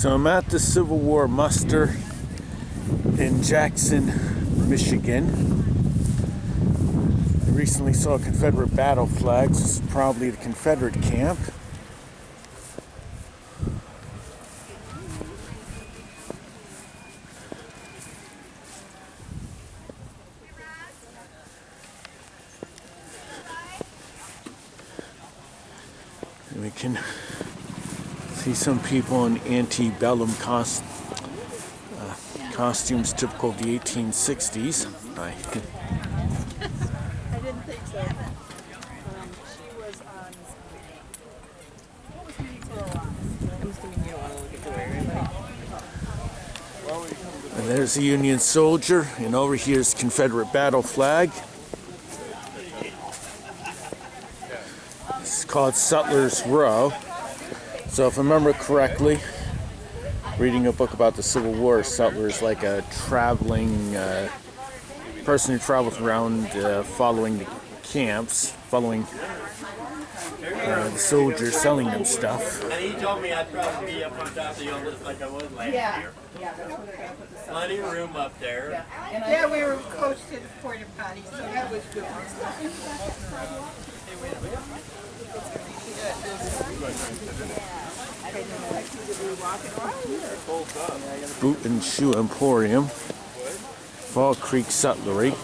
So I'm at the Civil War muster in Jackson, Michigan. I recently saw Confederate battle flags. This is probably the Confederate camp. And we can see some some in antebellum costumes typical of the 1860s. I didn't think so. She was on. What was I'm assuming you don't want to look at the way, right? And there's a Union soldier, and over here is Confederate battle flag. It's called Sutler's Row. So if I remember correctly, reading a book about the Civil War, Sutler is like a traveling person who travels around following the camps, following the soldiers, selling them stuff. And he told me I'd probably be up on top of the others like I was last year. Yeah, that's where they're going to put the sign. Plenty of room up there. Yeah, we were close to the porta potty, so that was good. Boot and Shoe Emporium, Fall Creek Sutlery.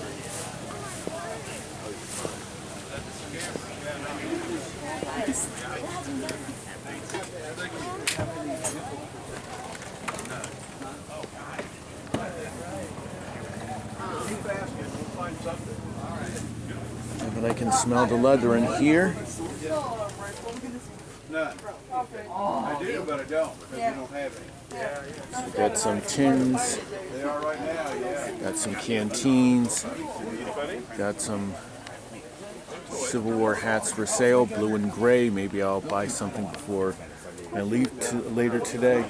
But I can smell the leather in here. None. I do, but I don't, because we don't have any. So got some tins, They are right now, yeah. got some canteens, got some Civil War hats for sale, blue and gray. Maybe I'll buy something before I leave later today.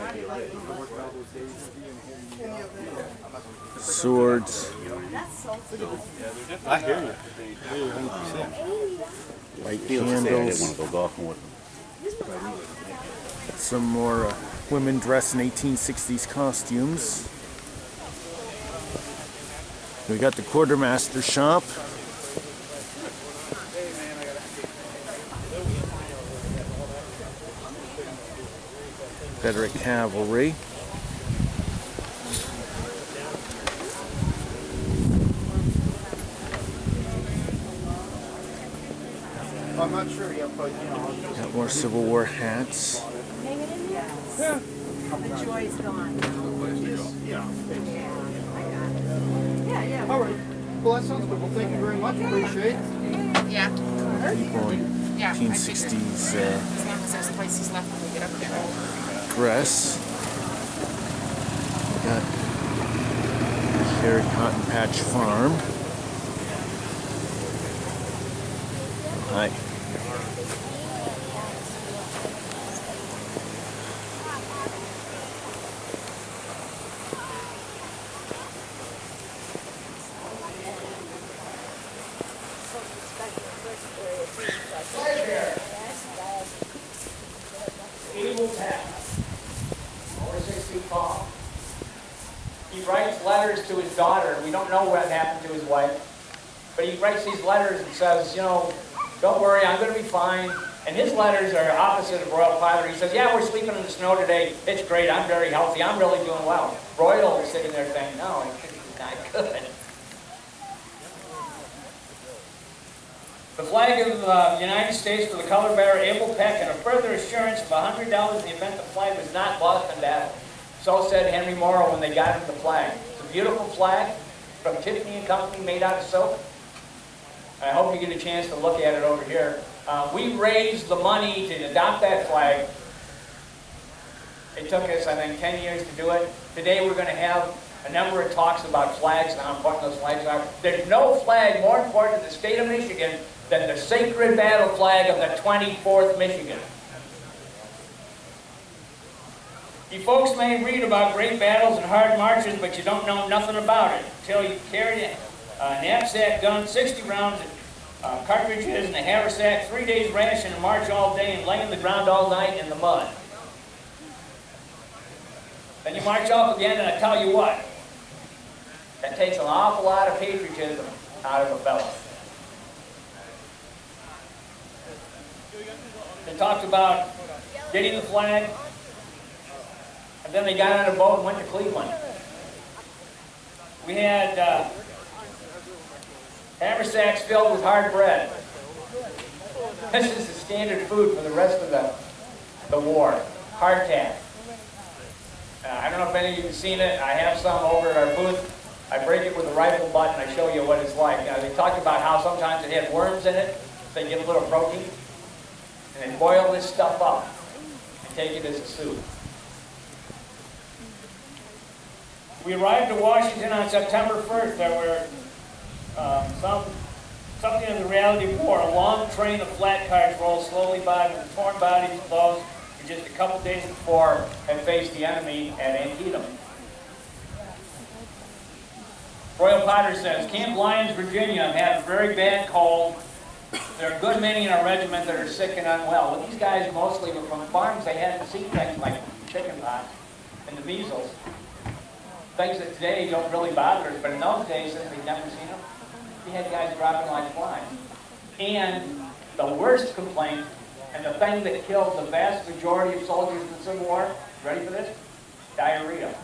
Swords. I hear you. Light candles. Some more women dressed in 1860s costumes. We got the quartermaster shop. Confederate cavalry. I'm not sure yet, but Got more Civil War hats. The joy's gone. Yeah. all right. Well, that sounds good. Well, thank you very much. Appreciate it. Yeah. People in Yeah. 1860s As long as there's places left when we get up there. dress. Got Cherry Cotton Patch Farm. Hi. He writes letters to his daughter. We don't know what happened to his wife. But he writes these letters and says, you know, don't worry, I'm going to be fine. And his letters are opposite of Royal Father. He says, yeah, we're sleeping in the snow today. It's great. I'm very healthy. I'm really doing well. Royal is sitting there saying, no, it's not good. The flag of the United States for the color bearer, Abel Peck, and a further assurance of $100 in the event the flag was not lost in battle. So said Henry Morrow when they got him the flag. It's a beautiful flag from Tiffany and Company, made out of silk. I hope you get a chance to look at it over here. We raised the money to adopt that flag. It took us, I think, 10 years to do it. Today we're going to have a number of talks about flags and how important those flags are. There's no flag more important to the state of Michigan than the sacred battle flag of the 24th Michigan. You folks may read about great battles and hard marches, but you don't know nothing about it until you carry a knapsack gun, 60 rounds of cartridges, and a haversack, 3 days ration, and march all day and lay on the ground all night in the mud. Then you march off again, and I tell you what, that takes an awful lot of patriotism out of a fellow. They talked about getting the flag, and then they got on a boat and went to Cleveland. We had haversacks filled with hard bread. This is the standard food for the rest of the war, hardtack. I don't know if any of you have seen it. I have some over at our booth. I break it with a rifle butt and I show you what it's like. Now, they talked about how sometimes it had worms in it, so you get a little protein. And they boil this stuff up and take it as a soup. We arrived in Washington on September 1st. There were something of the reality of war. A long train of flat cars rolled slowly by with torn bodies of those who just a couple days before had faced the enemy at Antietam. Royal Potter says, Camp Lyons, Virginia had a very bad cold. There are a good many in our regiment that are sick and unwell. Well, these guys mostly were from farms. They hadn't seen things like chickenpox and the measles. Things that today don't really bother us, but in those days, since they'd never seen them, we had guys dropping like flies. And the worst complaint, and the thing that killed the vast majority of soldiers in the Civil War, ready for this? Diarrhea.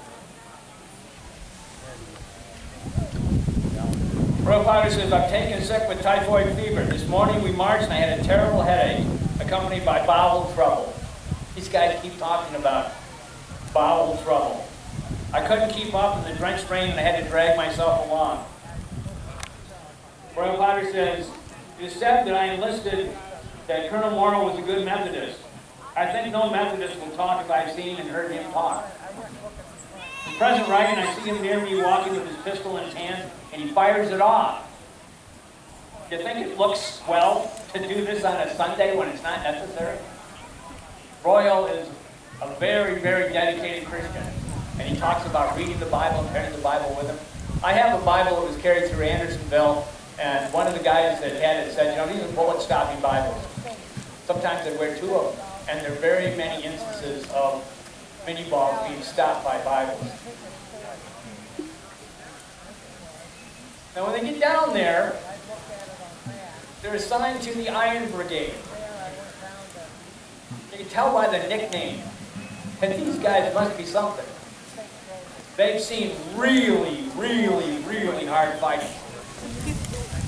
Royal Potter says, I'm taken sick with typhoid fever. This morning we marched and I had a terrible headache, accompanied by bowel trouble. These guys keep talking about bowel trouble. I couldn't keep up in the drenched rain and I had to drag myself along. Royal Potter says, it is said that I enlisted that Colonel Morrow was a good Methodist. I think no Methodist will talk if I've seen and heard him talk. In President Reagan, I see him near me walking with his pistol in his hand, and he fires it off. Do you think it looks swell to do this on a Sunday when it's not necessary? Royal is a very, very dedicated Christian, and he talks about reading the Bible and carrying the Bible with him. I have a Bible that was carried through Andersonville, and one of the guys that had it said, you know, these are bullet-stopping Bibles. Sometimes they wear two of them, and there are very many instances of mini balls being stopped by Bibles. Now when they get down there, they're assigned to the Iron Brigade. You can tell by the nickname that these guys must be something. They've seen really, really, really hard fighting.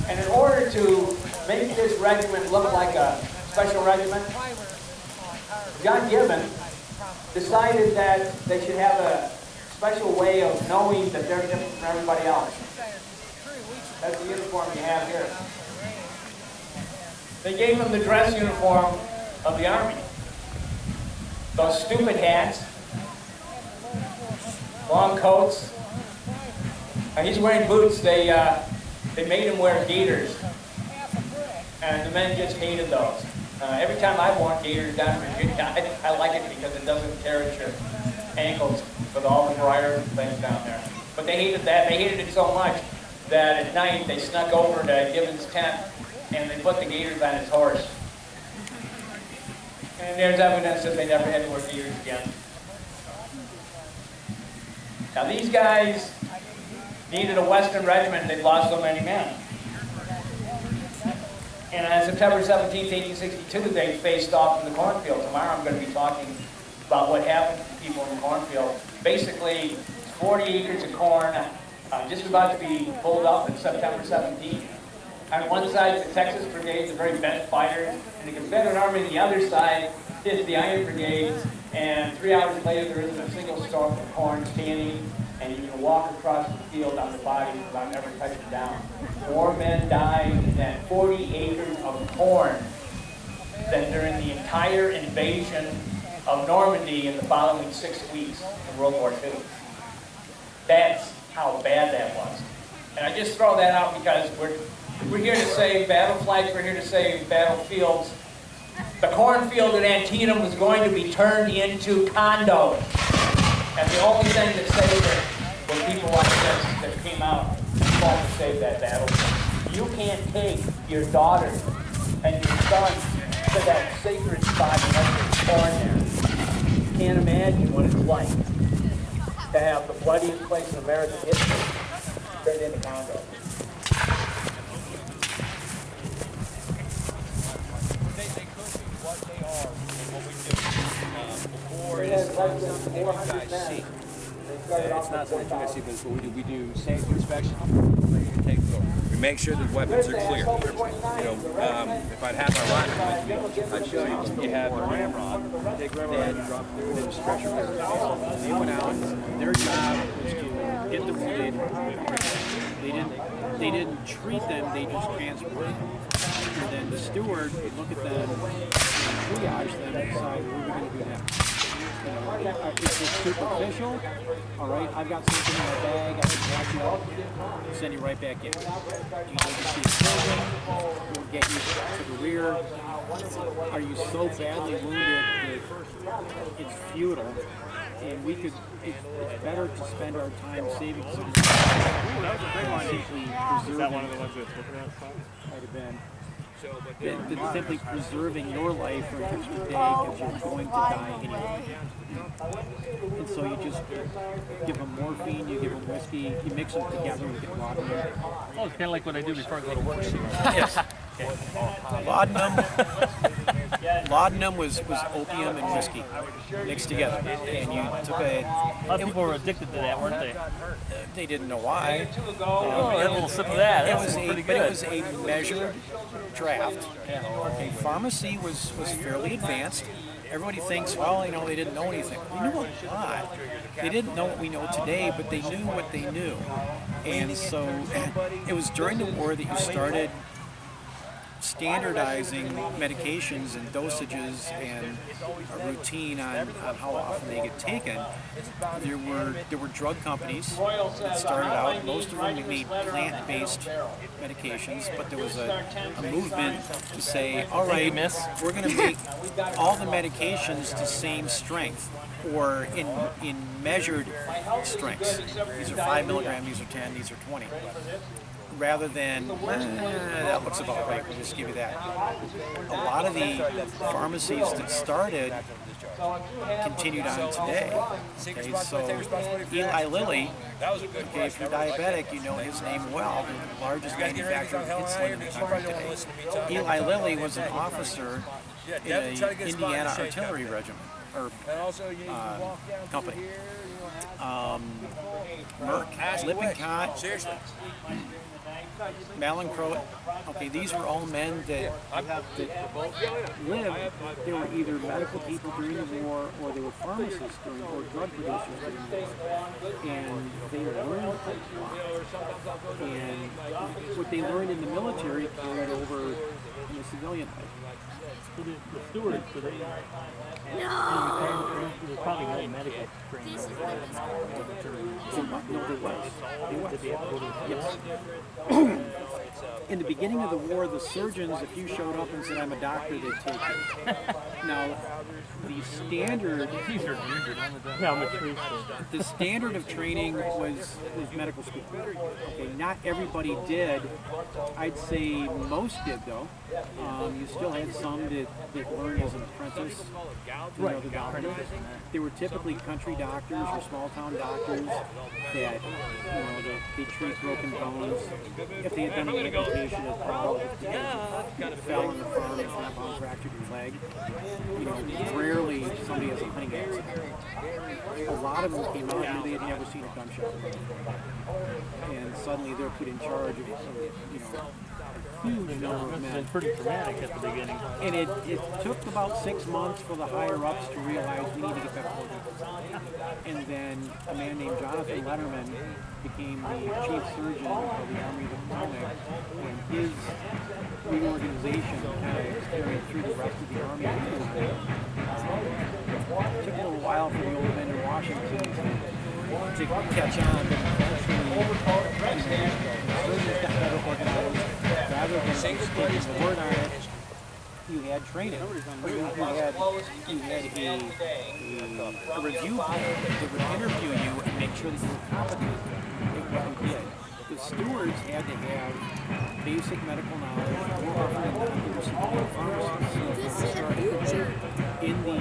And in order to make this regiment look like a special regiment, John Gibbon decided that they should have a special way of knowing that they're different from everybody else. That's the uniform you have here. They gave them the dress uniform of the Army. Those stupid hats, long coats. Now he's wearing boots. They made him wear gaiters, and the men just hated those. Every time I've worn gaiters down in Virginia, I like it because it doesn't tear at your ankles with all the briar things down there. But they hated that. They hated it so much that at night they snuck over to Gibbon's tent and they put the gaiters on his horse. And there's evidence that they never had to wear gaiters again. Now these guys needed a Western regiment. They'd lost so many men. And on September 17, 1862, they faced off in the cornfield. Tomorrow I'm going to be talking about what happened to people in the cornfield. Basically, 40 acres of corn just about to be pulled up on September 17th. On one side is the Texas Brigade, the very best fighters, and the Confederate Army on the other side is the Iron Brigade. And 3 hours later, there isn't a single stalk of corn standing, and you can walk across the field on the bodies without ever touching down. More men died in that 40 acres of corn than during the entire invasion of Normandy in the following 6 weeks in World War II. That's how bad that was. And I just throw that out because we're here to save battle flags, we're here to save battlefields. The cornfield at Antietam was going to be turned into condos. And the only thing that saved it were people like this that came out and fought to save that battle. You can't take your daughter and your son to that sacred spot and let them corn there. You can't imagine what it's like. to have the bloodiest place in American history turned into Congo. They could be what they are and what we do before It it's has less than something that 400 you guys men. see. They started off It's not with something you guys 4,000. see, but it's what we do. We do safety inspection. We take the, we make sure that weapons are clear. You know, if I'd have my rifle with me, I'd show you. You have the ramrod. Take ramrod and drop it in the stretcher bearers. They went out. Their job was to get the wounded. They didn't treat them. They just transported them. And then the steward would look at them, triage them, and decide what we're going to do next. You know, if it's superficial, all right, I've got something in my bag, I can watch you out, send you right back in. You need to see a surgeon, we'll get you to the rear. Are you so badly wounded that it's futile? And we could, it's better to spend our time saving some simply preserving. Is that one of the ones that's looking at? Might have been. Than simply preserving your life for an extra day because you're going to die anyway. And so you just give them morphine, you give them whiskey, you mix them together and get laudanum. Oh, it's kind of like what I do before I go to work. Yes. Laudanum was opium and whiskey mixed together. And you took a... A lot of people were addicted to that, weren't they? They didn't know why. Oh, a little sip of that. That was pretty good. It was a measured draft. Okay, pharmacy was fairly advanced. Everybody thinks, well, you know, they didn't know anything. We knew a lot. They didn't know what we know today, but they knew what they knew. And so it was during the war that you started standardizing medications and dosages and a routine on how often they get taken. There were drug companies that started out. Most of them made plant-based medications, but there was a movement to say, all right, we're going to make all the medications the same strength or in measured strengths. These are 5 milligram, these are 10, these are 20. Rather than, that looks about right, we'll just give you that. A lot of the pharmacies that started continued on today. Okay, so Eli Lilly, okay, if you're diabetic, you know his name well, the largest manufacturer of insulin in the country today. Eli Lilly was an officer in an Indiana artillery regiment, or company. Merck, Lippincott, Malincrot, okay, these were all men that lived. They were either medical people during the war, or they were pharmacists during, or drug producers during the war. And they learned a lot. And what they learned in the military carried over in the civilian life. So the stewards, so they... There's probably no medical training. No, there was. Yes. In the beginning of the war, the surgeons, if you showed up and said, I'm a doctor, they'd take you. Now, the standard... The standard of training was medical school. Okay, not everybody did. I'd say most did, though. You still had some that learned as an apprentice. Right. The doctor. They were typically country doctors or small town doctors that, they treat broken bones. If they had done an amputation as well, because it fell on the farm and that bone fractured your leg. Rarely somebody has a hunting accident. A lot of them came out and they had never seen a gunshot. And suddenly they're put in charge of huge number of men. It's pretty dramatic at the beginning. And it took about 6 months for the higher-ups to realize we need to get back to work. And then a man named Jonathan Letterman became the chief surgeon of the Army of the Potomac, and his reorganization kind of carried through the rest of the Army. It took a little while for the old men in Washington to catch on, but eventually surgeons got better organized. Rather than just taking the word on it, you had training. You had a review panel that would interview you and make sure that you were competent at what you did. The stewards had to have basic medical knowledge, more often than not, they were civilian pharmacists. So if they started in the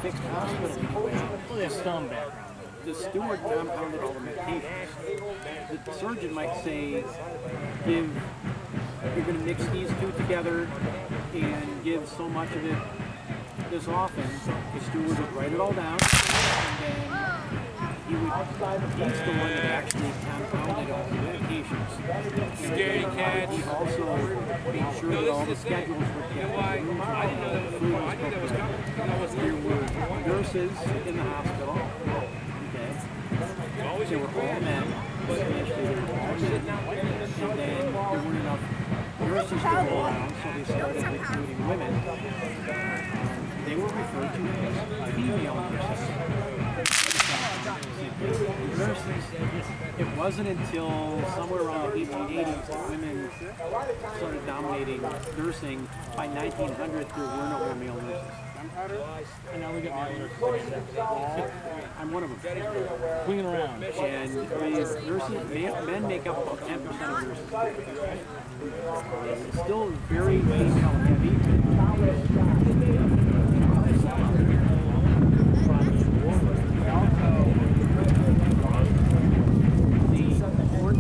fixed hospital anyway. Well, they have some background. the steward compounded all the medications. The surgeon might say, you're going to mix these two together and give so much of it this often. The steward would write it all down, and then he's the one that actually compounded all the medications. Scary cats. He also made sure that all the schedules were kept. There were nurses in the hospital. Okay. They were all men. Eventually they were all men. And then there weren't enough nurses to go around, so they started recruiting women. They were referred to as female nurses. It wasn't until somewhere around the 1880s that women started dominating nursing. By 1900, there were no more male nurses. And now we got male nurses. I'm one of them. Swinging around. And men make up about 10% of nurses. It's still very female heavy.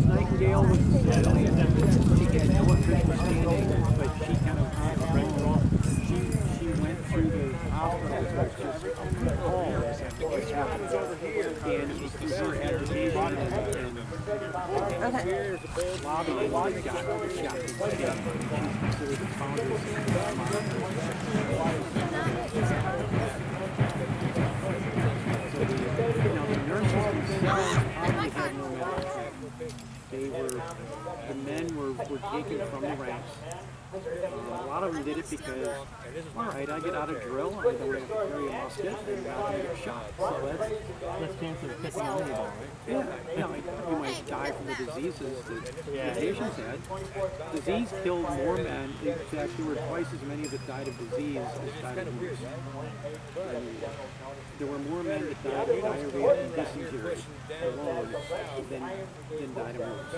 Nightingale was Sicilian. She had no official standing, but she kind of she went through the hospitals with just calls and through her agitation and lobbying got shot. She's considered the founder of the nurses themselves probably had no medical training. The men were taken from the ranks. A lot of them did it because, all right, I get out of drill, I don't have to carry a musket, and I'm not going to get shot. So Let's cancel the pissing on the ball, right? yeah, you might die from the diseases that the patients had. Disease killed more men. In fact, there were twice as many that died of disease as died of wounds. There were more men that died of diarrhea and dysentery alone than died of wounds.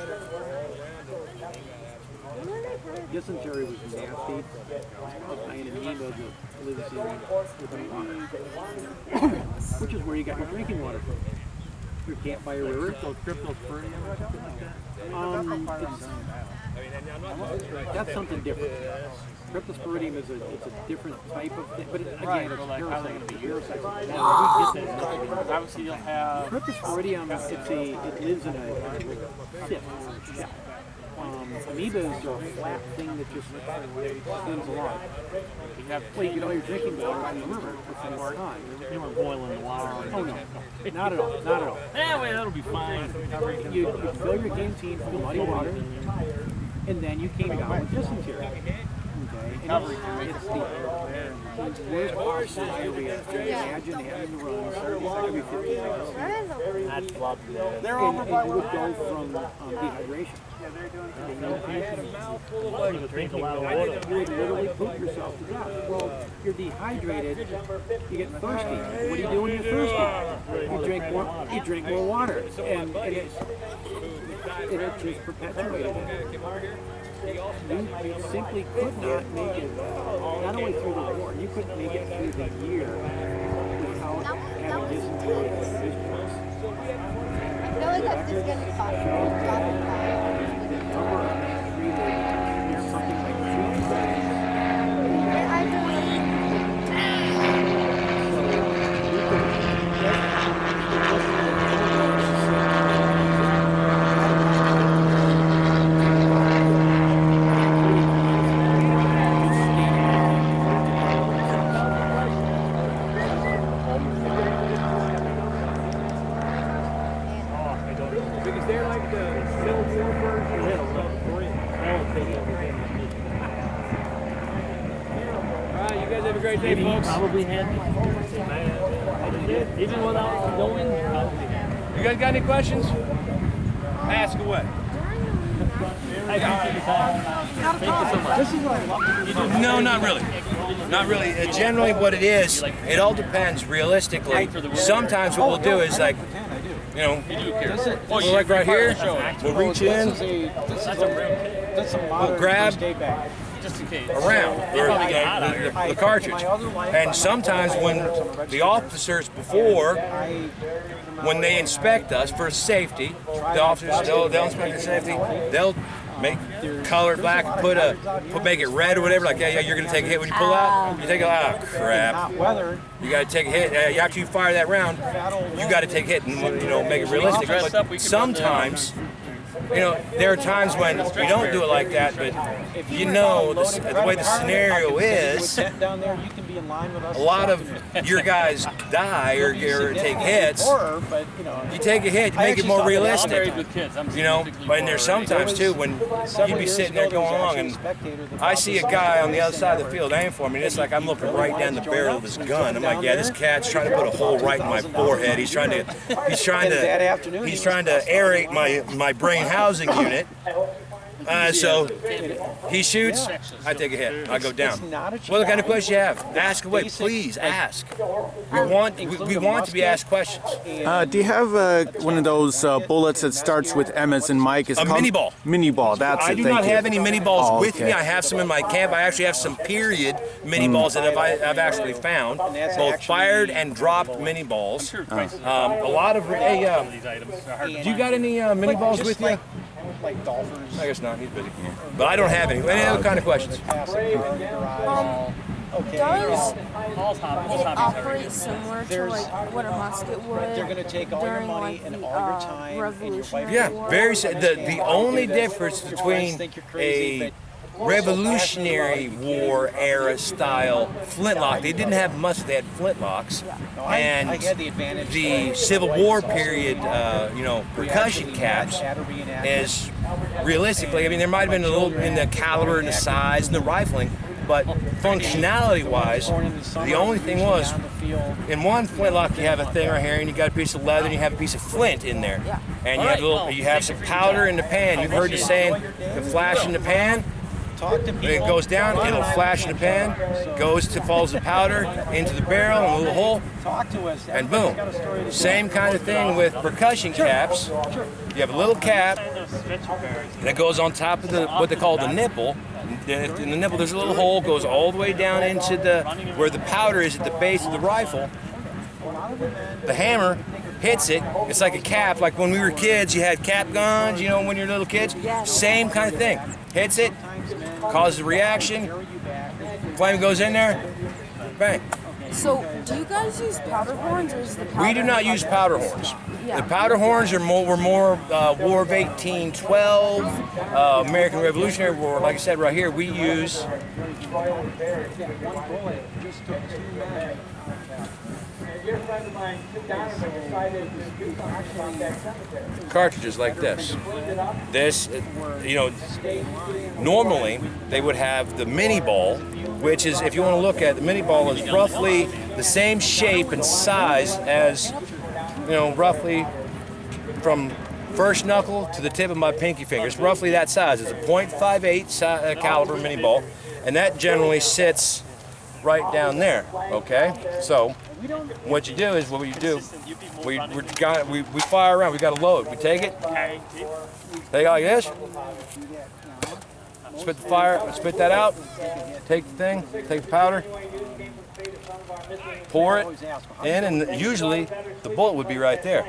Dysentery was nasty. Dying of anemia that lives in within water, which is where you got your drinking water from. You can't buy a river. Cryptosporidium or something like that? That's something different. Cryptosporidium is a different type of thing, but again, it's parasites. Obviously, you'll have Cryptosporidium, it lives in a cyst. Amoebas are a flat thing that just swims along. Well, you get all your drinking water from the river within the time. you weren't boiling the water. Oh no, not at all, not at all. Yeah, well, that'll be fine. You fill your canteen full of muddy water, and then you came down with dysentery. Okay, and it's the worst possible diarrhea. Imagine having to run every 15 minutes. That's lovely. And you would go from dehydration. You drink a lot of water. You would literally poop yourself to death. Well, you're dehydrated, you get thirsty. What do you do when you're thirsty? You drink more water. And it just perpetuated it. You simply could not make it, not only through the war, you couldn't make it through the year without having dysentery and visuals. I feel like that's just getting caught. Something like 2 Probably had even without knowing. You guys got any questions? Ask away. No, not really. Not really. Generally what it is, it all depends realistically. Sometimes what we'll do is like, you know, we'll like right here, we'll reach in, we'll grab, around, or the cartridge. And sometimes when the officers when they inspect us for safety, the officers, they'll inspect for safety, they'll make color it black, make it red or whatever, like, yeah, you're gonna take a hit when you pull out, you take a, oh crap, you gotta take a hit, after you fire that round, you gotta take a hit and, make it realistic. But sometimes, there are times when we don't do it like that, but the way the scenario is, a lot of your guys die or take hits. You take a hit, you make it more realistic. And there's sometimes too when you'd be sitting there going along and I see a guy on the other side of the field aim for me, and it's like I'm looking right down the barrel of his gun. I'm like, yeah, this cat's trying to put a hole right in my forehead. He's trying to aerate my brain housing unit. So he shoots, I take a hit, I go down. What kind of question you have? Ask away, please ask. We want to be asked questions. Do you have one of those bullets that starts with M as in Mike? A mini ball. Mini ball, that's it. I do not have any mini balls with me. I have some in my camp. I actually have some period mini balls that I've actually found, both fired and dropped mini balls. A lot of, do you got any mini balls with you? Like golfers. I guess not. He's busy. But I don't have any. Any other kind of questions? Does it operate similar to like what a musket would? They're going to take all your money and all your time. Revolutionary Yeah, War? the only difference between a Revolutionary War era style flintlock, they didn't have muskets, they had flintlocks, and the Civil War period, percussion caps is realistically, I mean, there might have been a little in the caliber and the size and the rifling, but functionality-wise, the only thing was, in one flintlock you have a thing right here, and you got a piece of leather, and you have a piece of flint in there, and you have some powder in the pan. You've heard the saying, the flash in the pan. When it goes down, it'll flash in the pan, falls the powder into the barrel in a little hole, and boom. Same kind of thing with percussion caps. You have a little cap that goes on top of what they call the nipple. In the nipple, there's a little hole, goes all the way down into where the powder is at the base of the rifle. The hammer hits it. It's like a cap. Like when we were kids, you had cap guns, when you're little kids. Same kind of thing. Hits it, causes a reaction, flame goes in there, bang. So, do you guys use powder horns or is the powder? We do not use powder horns. Yeah. The powder horns were more War of 1812, American Revolutionary War. Like I said right here, we use cartridges like this. Normally they would have the mini ball, which is, if you want to look at the mini ball, is roughly the same shape and size as, roughly from first knuckle to the tip of my pinky finger. It's roughly that size. It's a .58 caliber mini ball, and that generally sits right down there. Okay, so what you do is we fire around. We got to load. We take it like this. Spit the fire. Spit that out. Take the thing. Take the powder. Pour it in, and usually the bullet would be right there.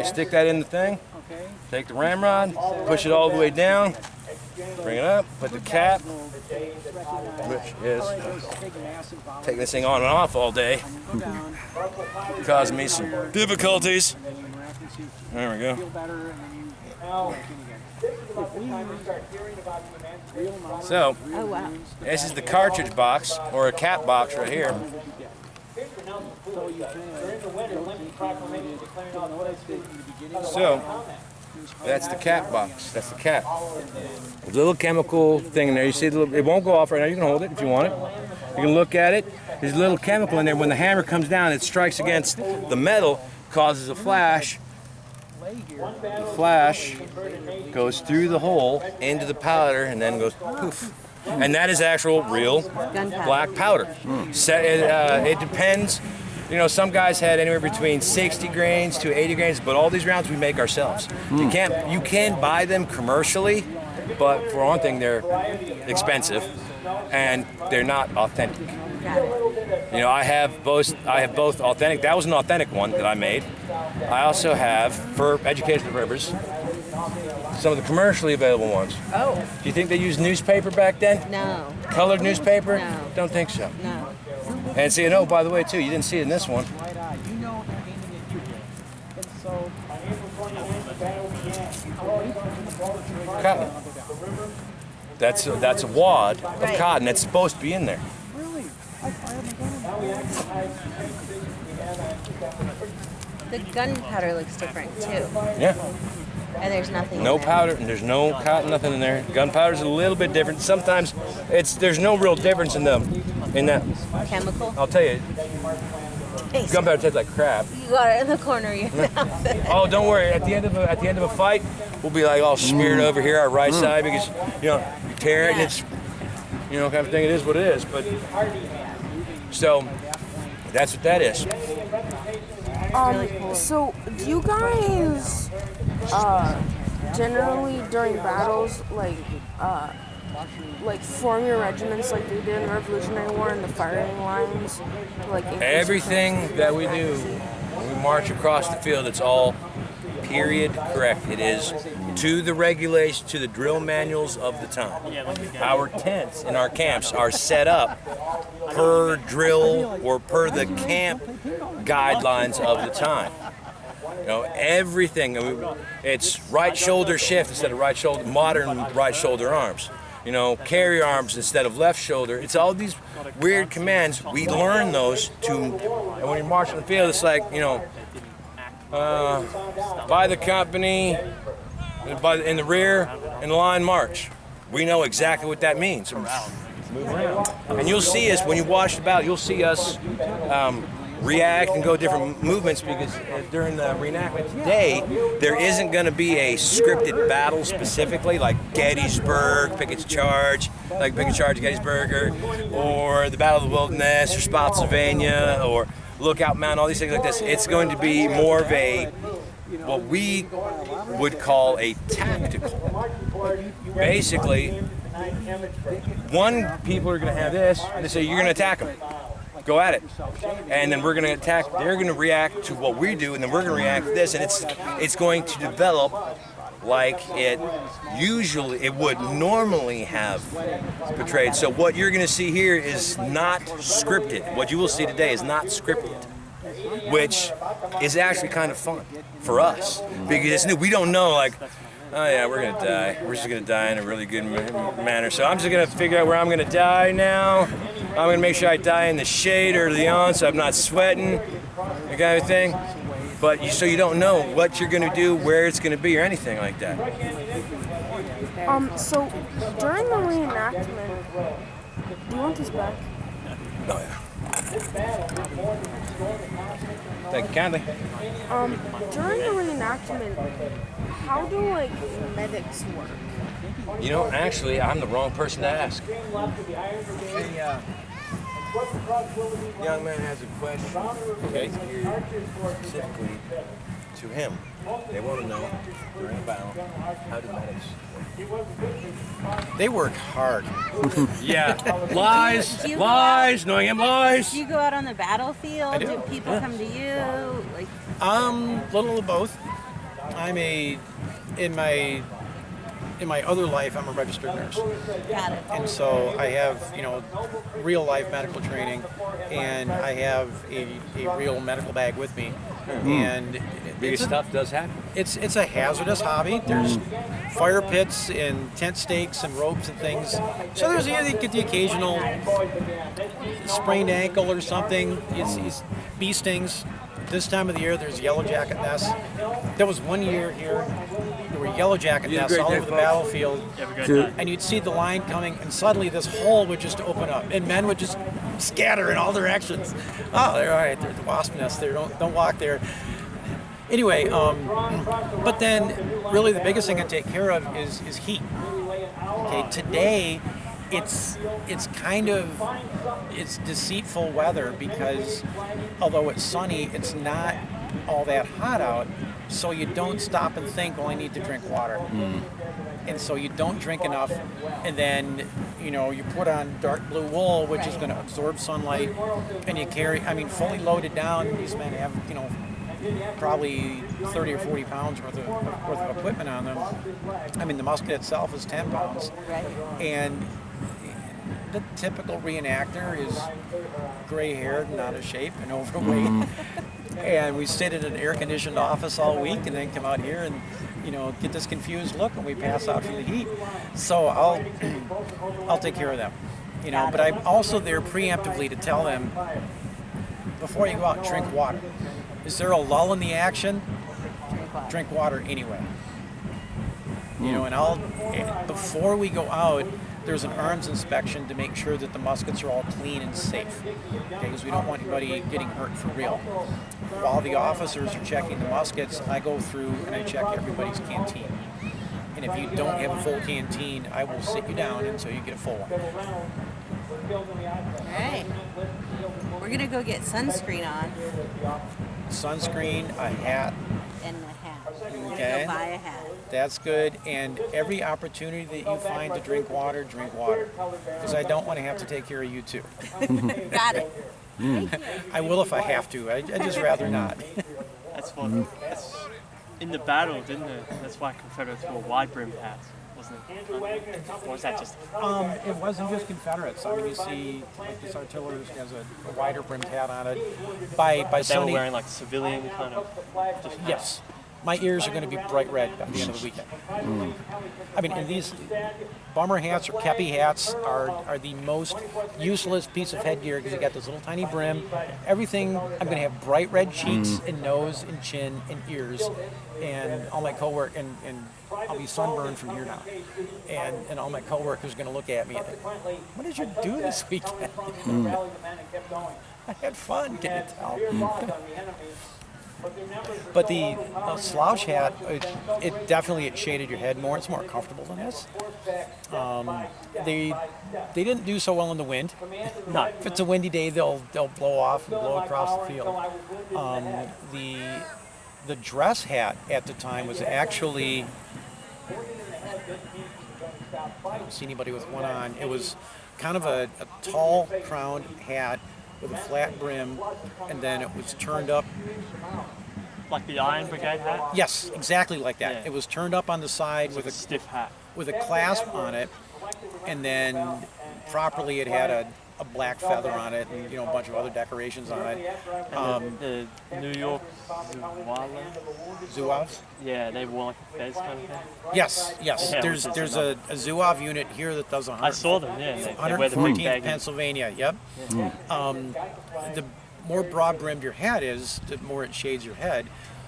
Stick that in the thing. Take the ramrod. Push it all the way down. Bring it up. Put the cap, which is taking this thing on and off all day, caused me some difficulties. There we go. So, this is the cartridge box, or a cap box right here. So, that's the cap box. That's the cap. There's a little chemical thing in there. You see, it won't go off right now. You can hold it if you want it. You can look at it. There's a little chemical in there. When the hammer comes down, it strikes against the metal, causes a flash. The flash goes through the hole into the powder and then goes poof. And that is actual real black powder. It depends. Some guys had anywhere between 60 grains to 80 grains, but all these rounds we make ourselves. You can buy them commercially, but for one thing, they're expensive, and they're not authentic. Got it. You know, I have both authentic. That was an authentic one that I made. I also have, for educational purposes, some of the commercially available ones. Oh. Do you think they used newspaper back then? No. Colored newspaper? No. Don't think so. No. And see, oh, by the way, too, you didn't see it in this one. Cotton. That's a wad of Right. cotton that's supposed to be in there. The gunpowder looks different too. Yeah. And there's nothing. No in there. powder, and there's no cotton, nothing in there. Gunpowder's a little bit different. Sometimes there's no real difference in that. Chemical. I'll tell you, Hey, gunpowder tastes like crap. you got it in the corner of your mouth. Oh, don't worry. At the end of a fight, we'll be like all smeared over here, our right side, because you tear it and it's kind of thing. It is what it is. But so that's what that is. Really cool. So, do you guys generally during battles like form your regiments like they did in the Revolutionary War in the firing lines? Like Everything that we do when we march across the field, it's all period correct. It is to the regulations, to the drill manuals of the time. Our tents in our camps are set up per drill or per the camp guidelines of the time. Everything. It's right shoulder shift instead of right shoulder, modern right shoulder arms. Carry arms instead of left shoulder. It's all these weird commands. We learn those and when you march on the field, it's like, by the company, in the rear, in the line march. We know exactly what that means. Move around. And you'll see us, when you watch the battle, you'll see us react and go different movements, because during the reenactment today, there isn't going to be a scripted battle specifically, like Gettysburg, Pickett's Charge, Gettysburg, or the Battle of the Wilderness, or Spotsylvania, or Lookout Mountain, all these things like this. It's going to be more of what we would call a tactical. Basically, people are going to have this, and they say, you're going to attack them. Go at it. And then we're going to attack, they're going to react to what we do, and then we're going to react to this, and it's going to develop like it would normally have portrayed. So what you're going to see here is not scripted. What you will see today is not scripted, which is actually kind of fun for us, because it's new. We don't know, like, oh yeah, we're going to die. We're just going to die in a really good manner. So I'm just going to figure out where I'm going to die now. I'm going to make sure I die in the shade early on so I'm not sweating, that kind of thing. But so you don't know what you're going to do, where it's going to be, or anything like that. So during the reenactment, do you want this back? Oh yeah. Thank you kindly. During the reenactment, how do medics work? Actually, I'm the wrong person to ask. Young man has a question. Okay. Specifically to him. They want to know during a battle, how do medics work? They work hard. Yeah. Lies, knowing him lies. Do you go out on the battlefield? I do. Do people come to you? Little of both. In my other life, I'm a registered nurse. Got it. And so I have, real life medical training, and I have a real medical bag with me. And Biggest stuff does happen. it's a hazardous hobby. There's fire pits and tent stakes and ropes and things. So you get the occasional sprained ankle or something. It's bee stings. This time of the year, there's yellow jacket nests. There was one year here, there were yellow jacket nests all over the battlefield, and you'd see the line coming, and suddenly this hole would just open up, and men would just scatter in all directions. Oh, they're all right. They're the wasp nest there. Don't walk there. Anyway, but then really the biggest thing I take care of is heat. Okay, today it's deceitful weather, because although it's sunny, it's not all that hot out, so you don't stop and think, well, I need to drink water. And so you don't drink enough, and then you put on dark blue wool, which is going to absorb sunlight, and you carry. I mean, fully loaded down, these men have probably 30 or 40 pounds worth of equipment on them. I mean, the musket itself is 10 pounds, and the typical reenactor is gray-haired and out of shape and overweight. And we sit in an air-conditioned office all week, and then come out here and get this confused look when we pass out from the heat. So I'll take care of them, But I'm also there preemptively to tell them before you go out, drink water. Is there a lull in the action? Drink water anyway. And before we go out, there's an arms inspection to make sure that the muskets are all clean and safe, because we don't want anybody getting hurt for real. While the officers are checking the muskets, I go through and I check everybody's canteen. And if you don't have a full canteen, I will sit you down until you get a full one. All right. We're going to go get sunscreen on. Sunscreen, a hat. And a hat. We're going to Okay. go buy a hat. That's good. And every opportunity that you find to drink water, because I don't want to have to take care of you too. Got it. I will if I have to. I'd just rather not. That's fun. That's in the battle, didn't it? That's why Confederates wore wide brimmed hats, wasn't it? Or was that just? It wasn't just Confederates. I mean, you see, like this artillerist has a wider brimmed hat on it. By They Sunday, were wearing like civilian kind of. Just yes. My ears are going to be bright red by the end of the weekend. I mean, and these bomber hats or kepi hats are the most useless piece of headgear, because you got this little tiny brim. Everything, I'm going to have bright red cheeks and nose and chin and ears, and all my coworkers, and I'll be sunburned from here down. And all my coworkers are going to look at me and think, what did you do this weekend? I had fun, can you tell? But the slouch hat, it definitely shaded your head more. It's more comfortable than this. They didn't do so well in the wind. No. If it's a windy day, they'll blow off and blow across the field. The dress hat at the time was actually, I don't see anybody with one on. It was kind of a tall crowned hat with a flat brim, and then it was turned up. Like the Iron Brigade hat? Yes, exactly like that. Yeah. It was turned up on the side with A stiff hat. with a clasp on it, and then properly it had a black feather on it, and a bunch of other decorations on it. And the New York Zouaves? Yeah, they wore like a fez kind of thing. Yes. Yeah, There's which is a Zouave unit here that does I saw them, yeah. They wear the big 114th baggy. Pennsylvania. Yep. The more broad-brimmed your hat is, the more it shades your head.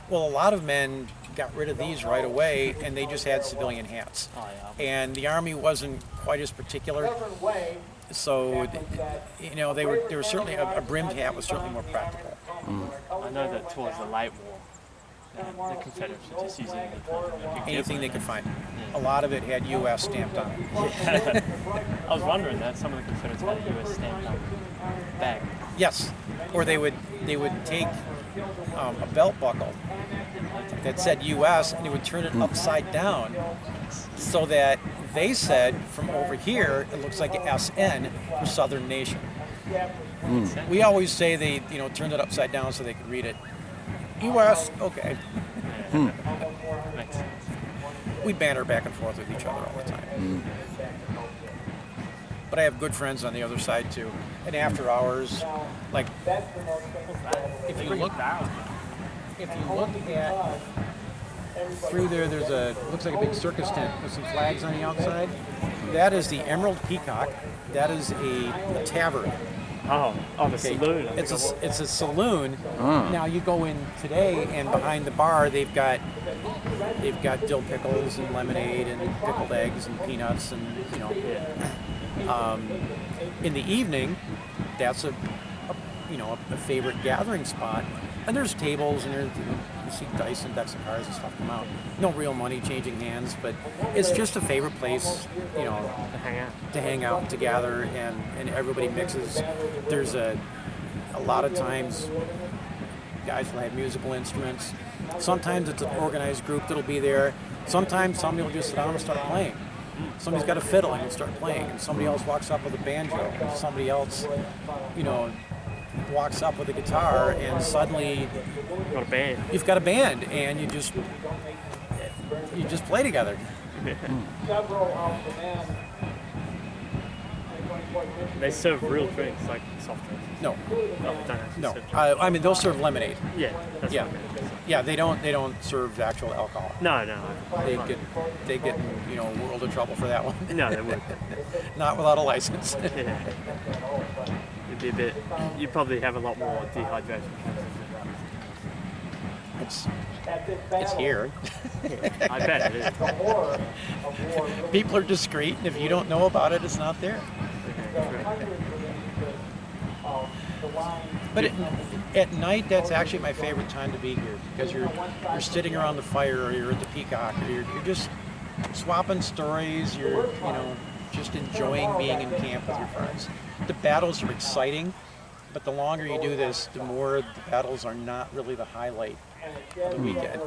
Well, a lot of men got rid of these right away, and they just had civilian hats. Oh, yeah. And the Army wasn't quite as particular, so they were certainly a brimmed hat was certainly more practical. I know that towards the late war, the Confederates were just using Anything they could find. A lot of it had U.S. stamped on it. I was wondering that some of the Confederates had a US stamp on the bag. Yes, or they would take a belt buckle that said U.S. and they would turn it upside down, so that they said from over here it looks like an SN for Southern Nation. We always say they turned it upside down so they could read it. U.S. Okay. Makes sense. We banter back and forth with each other all the time. But I have good friends on the other side too. And after hours, like if you look at through there, looks like a big circus tent with some flags on the outside. That is the Emerald Peacock. That is a tavern. Oh, the saloon. It's a saloon. Now you go in today, and behind the bar they've got dill pickles and lemonade and pickled eggs and peanuts and in the evening, that's a favorite gathering spot. And there's tables and there's you see dice and decks of cards and stuff come out. No real money changing hands, but it's just a favorite place, to hang out, to gather, and everybody mixes. There's a lot of times guys will have musical instruments. Sometimes it's an organized group that'll be there. Sometimes somebody will just sit down and start playing. Somebody's got a fiddle and will start playing, and somebody else walks up with a banjo, and somebody else, walks up with a guitar, and suddenly Got a band. you've got a band, and you just play together. They serve real drinks, like soft drinks. No, Don't actually no. serve drinks. I mean, they'll serve lemonade. Yeah, that's Yeah, what I meant. yeah. They don't serve actual alcohol. No. They get in, a world of trouble for that one. No, they would. Not without a license. Yeah. It'd be a bit. You'd probably have a lot more dehydration. It's here. I bet it is. People are discreet, and if you don't know about it, it's not there. But at night, that's actually my favorite time to be here, because you're sitting around the fire, or you're at the Peacock, or you're just swapping stories. You're just enjoying being in camp with your friends. The battles are exciting, but the longer you do this, the more the battles are not really the highlight of the weekend.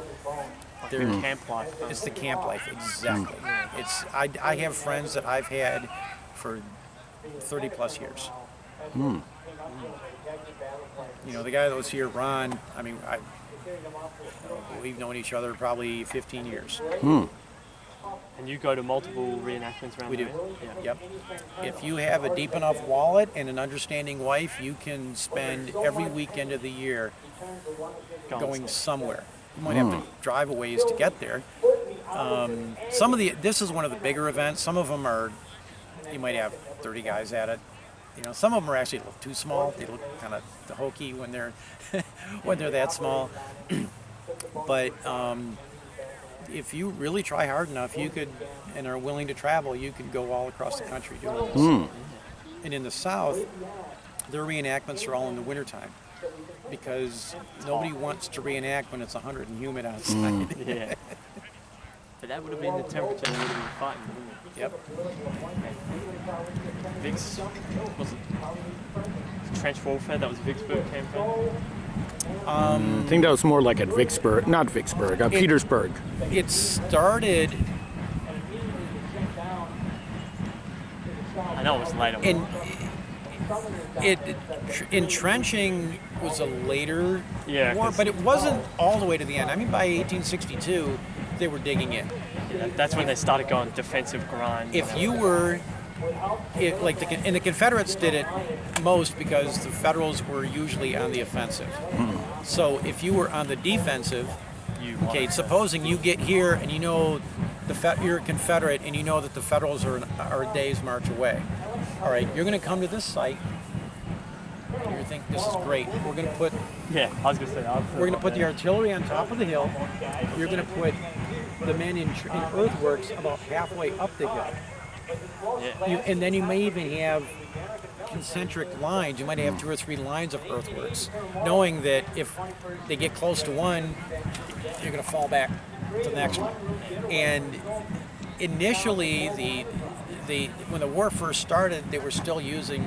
They're camp life. It's the camp life, exactly. It's I have friends that I've had for 30 plus years. The guy that was here, Ron, I mean, we've known each other probably 15 years. And you go to multiple reenactments around We do. the area? Yeah. Yep. If you have a deep enough wallet and an understanding wife, you can spend every weekend of the year going somewhere. You might have to drive a ways to get there. This is one of the bigger events. Some of them are, you might have 30 guys at it. Some of them are actually a little too small. They look kind of hokey when they're when they're that small. But if you really try hard enough, you could, and are willing to travel, you could go all across the country doing this. And in the South, their reenactments are all in the wintertime, because nobody wants to reenact when it's 100 and humid outside. Yeah. But that would have been the temperature they would have been fighting, wouldn't it? Yep. Vicks, was it trench warfare? That was Vicksburg campaign? I think that was more like at Vicksburg, not Vicksburg, Petersburg. It started I know it was later. entrenching was a later Yeah, war, 'cause- but it wasn't all the way to the end. I mean, by 1862, they were digging in. Yeah, that's when they started going defensive grind. If you were, and the Confederates did it most because the Federals were usually on the offensive. So if you were on the defensive, okay, supposing you get here and you're a Confederate and you know that the Federals are a day's march away. All right, you're going to come to this site. And you're thinking, this is great. We're going to put I was gonna say. We're going to put the artillery on top of the hill. You're going to put the men in earthworks about halfway up the hill. Yeah. And then you may even have concentric lines. You might have 2 or 3 lines of earthworks, knowing that if they get close to one, you're going to fall back to the next one. And initially, when the war first started, they were still using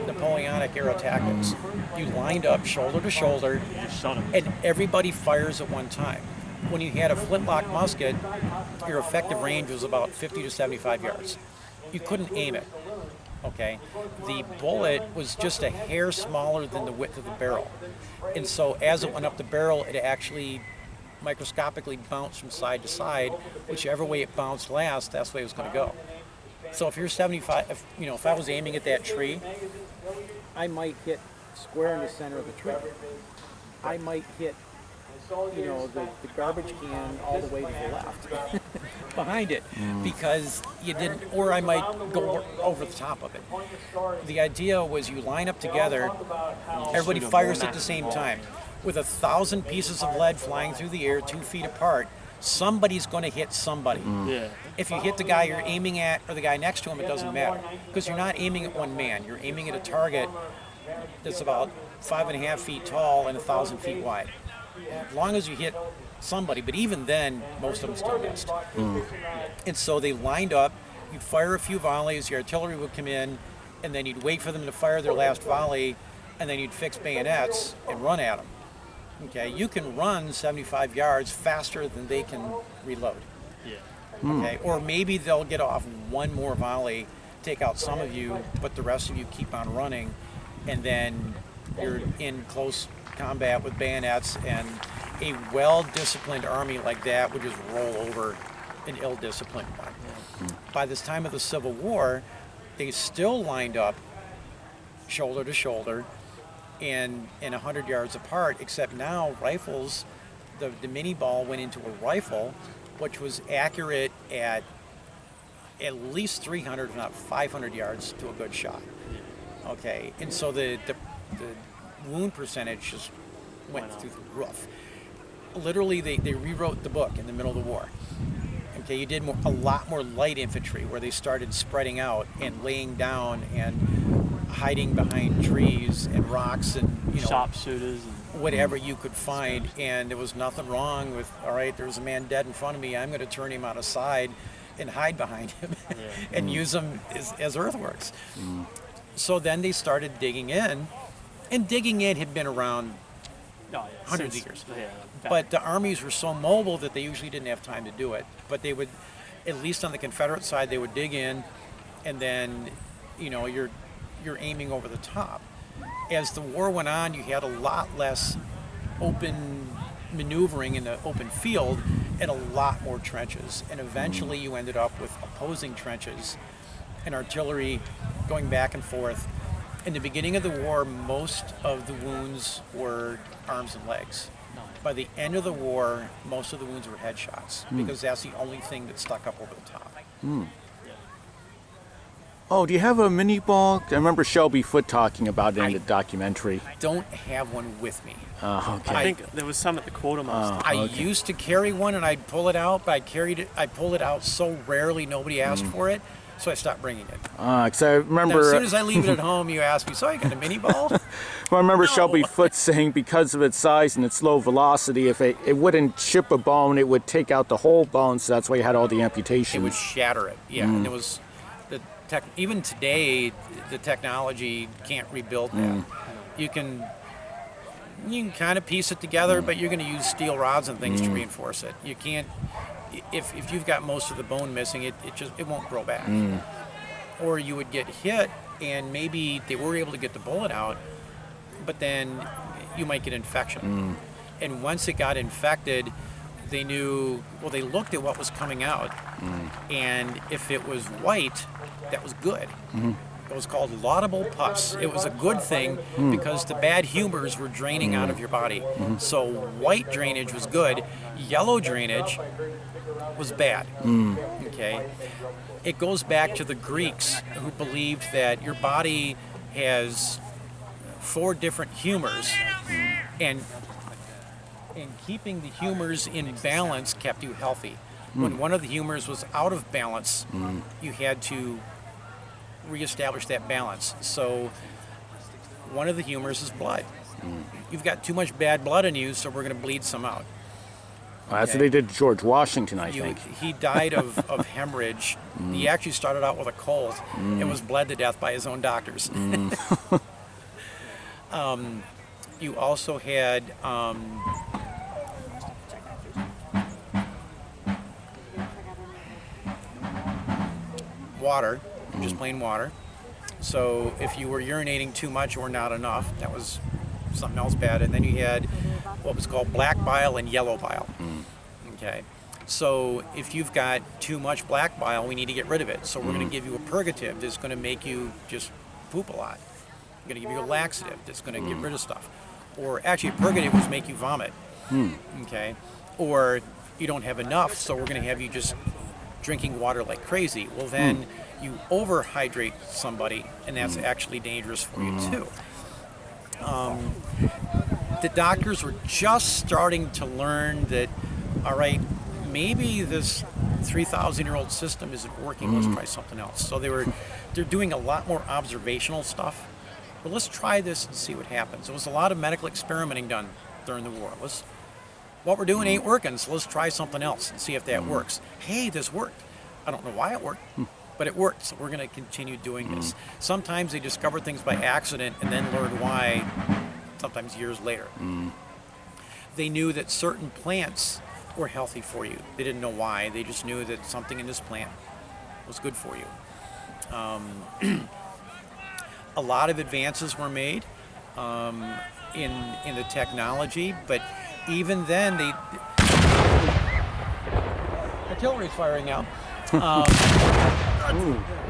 Napoleonic era tactics. You lined up shoulder to shoulder, and everybody fires at one time. When you had a flintlock musket, your effective range was about 50 to 75 yards. You couldn't aim it. Okay, the bullet was just a hair smaller than the width of the barrel, and so as it went up the barrel, it actually microscopically bounced from side to side. Whichever way it bounced last, that's the way it was going to go. So if you're 75, if I was aiming at that tree, I might hit square in the center of the tree. I might hit, the garbage can all the way to the left behind it, because you didn't, or I might go over the top of it. The idea was you line up together, everybody fires at the same time. With 1,000 pieces of lead flying through the air 2 feet apart, somebody's going to hit somebody. Yeah. If you hit the guy you're aiming at or the guy next to him, it doesn't matter, because you're not aiming at one man. You're aiming at a target that's about 5.5 feet tall and 1,000 feet wide. As long as you hit somebody, but even then, most of them still missed. And so they lined up. You'd fire a few volleys. The artillery would come in, and then you'd wait for them to fire their last volley, and then you'd fix bayonets and run at them. Okay, you can run 75 yards faster than they can reload. Yeah. Okay, or maybe they'll get off one more volley, take out some of you, but the rest of you keep on running, and then you're in close combat with bayonets, and a well-disciplined army like that would just roll over an ill-disciplined one. By this time of the Civil War, they still lined up shoulder to shoulder and 100 yards apart, except now rifles, the mini ball went into a rifle, which was accurate at least 300, if not 500 yards to a good shot. Okay, and so the wound percentage just went through the roof. Literally, they rewrote the book in the middle of the war. Okay, you did a lot more light infantry, where they started spreading out and laying down and hiding behind trees and rocks and sharpshooters and whatever you could find. And there was nothing wrong with, all right, there's a man dead in front of me, I'm going to turn him out of side and hide behind him and use them as earthworks. So then they started digging in, and digging in had been around hundreds of years. But the armies were so mobile that they usually didn't have time to do it. But they would, at least on the Confederate side, they would dig in, and then, you're aiming over the top. As the war went on, you had a lot less open maneuvering in the open field and a lot more trenches. And eventually you ended up with opposing trenches and artillery going back and forth. In the beginning of the war, most of the wounds were arms and legs. By the end of the war, most of the wounds were headshots, because that's the only thing that stuck up over the top. Oh, do you have a mini ball? I remember Shelby Foote talking about it in the documentary. Don't have one with me. Okay. I think there was some at the quartermaster. I used to carry one, and I'd pull it out, but I pulled it out so rarely nobody asked for it, so I stopped bringing it. Because I remember... Now, as soon as I leave it at home, you ask me, so you got a mini ball? Well, I remember Shelby Foote saying because of its size and its low velocity, if it wouldn't chip a bone, it would take out the whole bone, so that's why you had all the amputations. It would shatter it, and it was... even today, the technology can't rebuild that. You can kind of piece it together, but you're going to use steel rods and things to reinforce it. You can't, if you've got most of the bone missing, it won't grow back. Or you would get hit, and maybe they were able to get the bullet out, but then you might get infection. And once it got infected, they knew, they looked at what was coming out, and if it was white, that was good. It was called laudable pus. It was a good thing because the bad humors were draining out of your body. So white drainage was good, yellow drainage was bad. Okay, it goes back to the Greeks, who believed that your body has 4 different humors, and keeping the humors in balance kept you healthy. When one of the humors was out of balance, you had to reestablish that balance. So one of the humors is blood. You've got too much bad blood in you, so we're going to bleed some out. That's what they did to George Washington, I think. He died of hemorrhage. He actually started out with a cold and was bled to death by his own doctors. You also had water, just plain water. So if you were urinating too much or not enough, that was something else bad. And then you had what was called black bile and yellow bile. Okay. So if you've got too much black bile, we need to get rid of it. So we're going to give you a purgative that's going to make you just poop a lot. We're going to give you a laxative that's going to get rid of stuff. Or actually, a purgative was make you vomit. Okay. Or you don't have enough, so we're going to have you just drinking water like crazy. Well, then you overhydrate somebody, and that's actually dangerous for you too. The doctors were just starting to learn that, all right, maybe this 3,000-year-old system isn't working. Let's try something else. So they're doing a lot more observational stuff. But let's try this and see what happens. There was a lot of medical experimenting done during the war. What we're doing ain't working, so let's try something else and see if that works. Hey, this worked. I don't know why it worked, but it worked, so we're going to continue doing this. Sometimes they discover things by accident and then learn why, sometimes years later. they knew that certain plants were healthy for you. They didn't know why. They just knew that something in this plant was good for you. A lot of advances were made in the technology, but even then, artillery's firing now.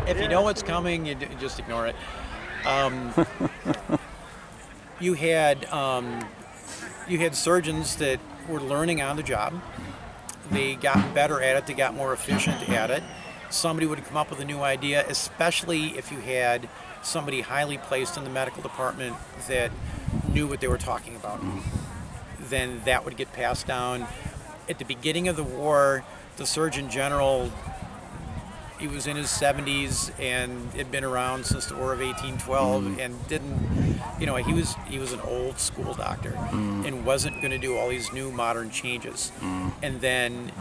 If you know what's coming, you just ignore it. You had surgeons that were learning on the job. They got better at it. They got more efficient at it. Somebody would come up with a new idea, especially if you had somebody highly placed in the medical department that knew what they were talking about. Then that would get passed down. At the beginning of the war, the Surgeon General, he was in his 70s and had been around since the War of 1812 and didn't, he was an old school doctor and wasn't going to do all these new modern changes. And then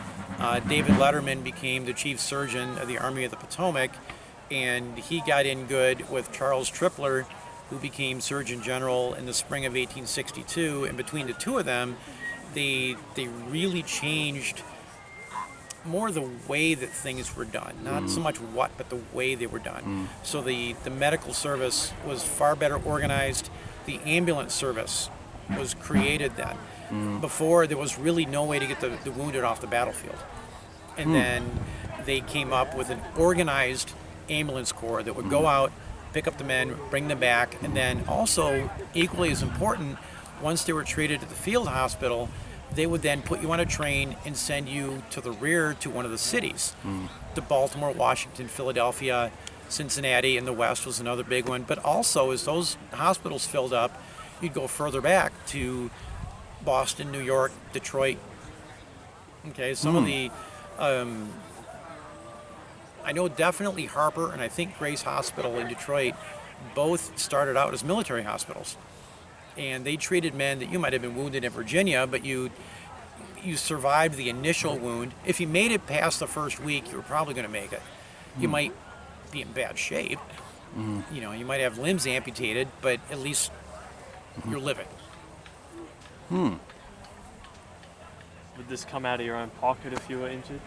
David Letterman became the chief surgeon of the Army of the Potomac, and he got in good with Charles Tripler, who became Surgeon General in the spring of 1862. And between the two of them, they really changed more the way that things were done, not so much what, but the way they were done. So the medical service was far better organized. The ambulance service was created then. Before, there was really no way to get the wounded off the battlefield. And then they came up with an organized ambulance corps that would go out, pick up the men, bring them back, and then also, equally as important, once they were treated at the field hospital, they would then put you on a train and send you to the rear to one of the cities. To Baltimore, Washington, Philadelphia, Cincinnati in the West was another big one. But also, as those hospitals filled up, you'd go further back to Boston, New York, Detroit. Okay, some of the, I know definitely Harper and I think Grace Hospital in Detroit both started out as military hospitals. And they treated men that you might have been wounded in Virginia, but you survived the initial wound. If you made it past the first week, you were probably going to make it. You might be in bad shape. You might have limbs amputated, but at least you're living. Would this come out of your own pocket if you were injured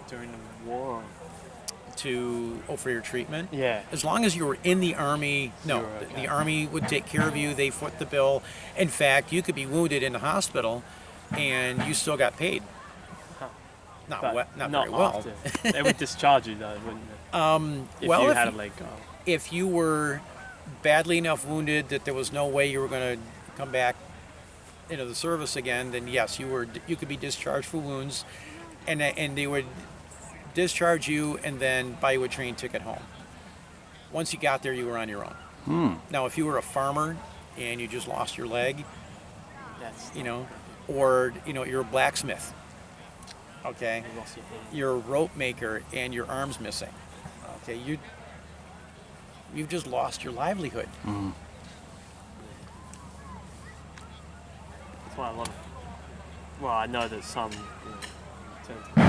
during the war? For your treatment? Yeah. As long as you were in the Army, no. Okay. The Army would take care of you. They foot the bill. In fact, you could be wounded in the hospital and you still got paid. Huh. Not But very well. After. They would discharge you though, wouldn't they? If you had a leg go. If you were badly enough wounded that there was no way you were going to come back into the service again, then yes, you could be discharged for wounds, and they would discharge you and then buy you a train ticket home. Once you got there, you were on your own. Now, if you were a farmer and you just lost your leg, or you're a blacksmith, okay, you're a rope maker and your arm's missing, okay, you've just lost your livelihood. That's why I love it. Well, I know that some, in terms of